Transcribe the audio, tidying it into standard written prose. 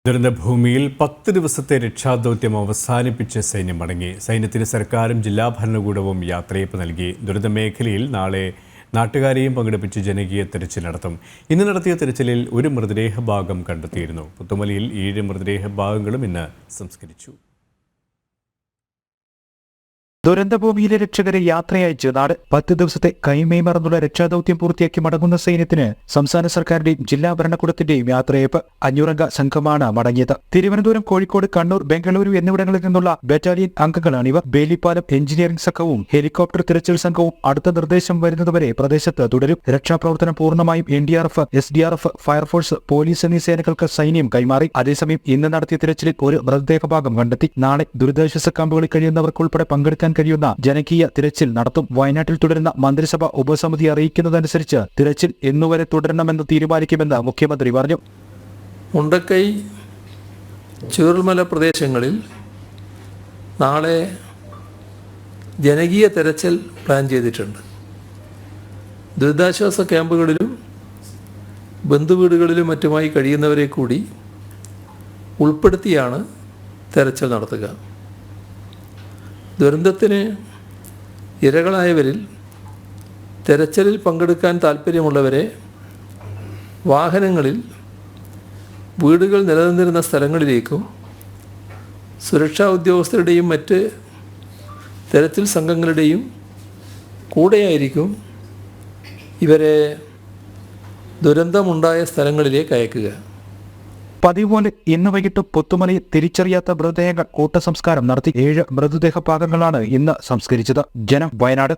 ദുരന്തഭൂമിയിൽ 10 ദിവസത്തെ രക്ഷാദൗത്യം അവസാനിപ്പിച്ച് സൈന്യം മടങ്ങി. സൈന്യത്തിന് സർക്കാരും ജില്ലാ ഭരണകൂടവും യാത്രയയപ്പ് നൽകി. ദുരന്തമേഖലയിൽ നാളെ നാട്ടുകാരെയും പങ്കെടുപ്പിച്ച് ജനകീയ തെരച്ചിൽ നടത്തും. ഇന്ന് നടത്തിയ തെരച്ചിലിൽ ഒരു മൃതദേഹഭാഗം കണ്ടെത്തിയിരുന്നു. പുത്തുമലയിൽ 7 മൃതദേഹഭാഗങ്ങളും ഇന്ന് സംസ്കരിച്ചു. ദുരന്തഭൂമിയിലെ രക്ഷകരെ യാത്രയയച്ച് നാട് 10 ദിവസത്തെ കൈമേയ് മറന്നുള്ള രക്ഷാദൌത്യം പൂർത്തിയാക്കി മടങ്ങുന്ന സൈന്യത്തിന് സംസ്ഥാന സർക്കാരിന്റെയും ജില്ലാ ഭരണകൂടത്തിന്റെയും യാത്രയയപ്പ് 500-അംഗ സംഘമാണ് മടങ്ങിയത്. തിരുവനന്തപുരം, കോഴിക്കോട്, കണ്ണൂർ, ബംഗളൂരു എന്നിവിടങ്ങളിൽ നിന്നുള്ള ബറ്റാലിയൻ അംഗങ്ങളാണിവർ. ബേലിപ്പാലം എഞ്ചിനീയറിംഗ് സംഘവും ഹെലികോപ്റ്റർ തിരച്ചിൽ സംഘവും അടുത്ത നിർദ്ദേശം വരുന്നതുവരെ പ്രദേശത്ത് തുടരും. രക്ഷാപ്രവർത്തനം പൂർണ്ണമായും NDRF, SDRF, ഫയർഫോഴ്സ്, പോലീസ് എന്നീ സേനകൾക്ക് സൈന്യം കൈമാറി. അതേസമയം ഇന്ന് നടത്തിയ തിരച്ചിലിൽ ഒരു മൃതദേഹഭാഗം കണ്ടെത്തി. നാളെ ദുരിതാശ്വാസ ക്യാമ്പുകളിൽ കഴിയുന്നവർക്കുൾപ്പെടെ പങ്കെടുക്കാൻ കഴിയുന്ന ജനകീയ തിരച്ചിൽ നടത്തും. വയനാട്ടിൽ തുടരുന്ന മന്ത്രിസഭ ഉപസമിതി അറിയിക്കുന്നതനുസരിച്ച് തിരച്ചിൽ എന്നുവരെ തുടരണമെന്ന് തീരുമാനിക്കുമെന്ന് മുഖ്യമന്ത്രി പറഞ്ഞു. മുണ്ടക്കൈ, ചൂരൽമല പ്രദേശങ്ങളിൽ നാളെ ജനകീയ തെരച്ചിൽ പ്ലാൻ ചെയ്തിട്ടുണ്ട്. ദുരിതാശ്വാസ ക്യാമ്പുകളിലും ബന്ധുവീടുകളിലും മറ്റുമായി കഴിയുന്നവരെ കൂടി ഉൾപ്പെടുത്തിയാണ് തെരച്ചിൽ നടത്തുക. ദുരന്തത്തിന് ഇരകളായവരിൽ തെരച്ചിലിൽ പങ്കെടുക്കാൻ താൽപ്പര്യമുള്ളവരെ വാഹനങ്ങളിൽ വീടുകൾ നിലനിന്നിരുന്ന സ്ഥലങ്ങളിലേക്കും സുരക്ഷാ ഉദ്യോഗസ്ഥരുടെയും മറ്റ് തെരച്ചിൽ സംഘങ്ങളുടെയും കൂടെയായിരിക്കും ഇവരെ ദുരന്തമുണ്ടായ സ്ഥലങ്ങളിലേക്ക് അയക്കുക. പതിവ് പോലെ ഇന്ന് വൈകിട്ട് പുത്തുമലയിൽ തിരിച്ചറിയാത്ത മൃതദേഹങ്ങൾ കൂട്ടസംസ്കാരം നടത്തി. 7 മൃതദേഹഭാഗങ്ങളാണ് ഇന്ന് സംസ്കരിച്ചത്. ജനം, വയനാട്.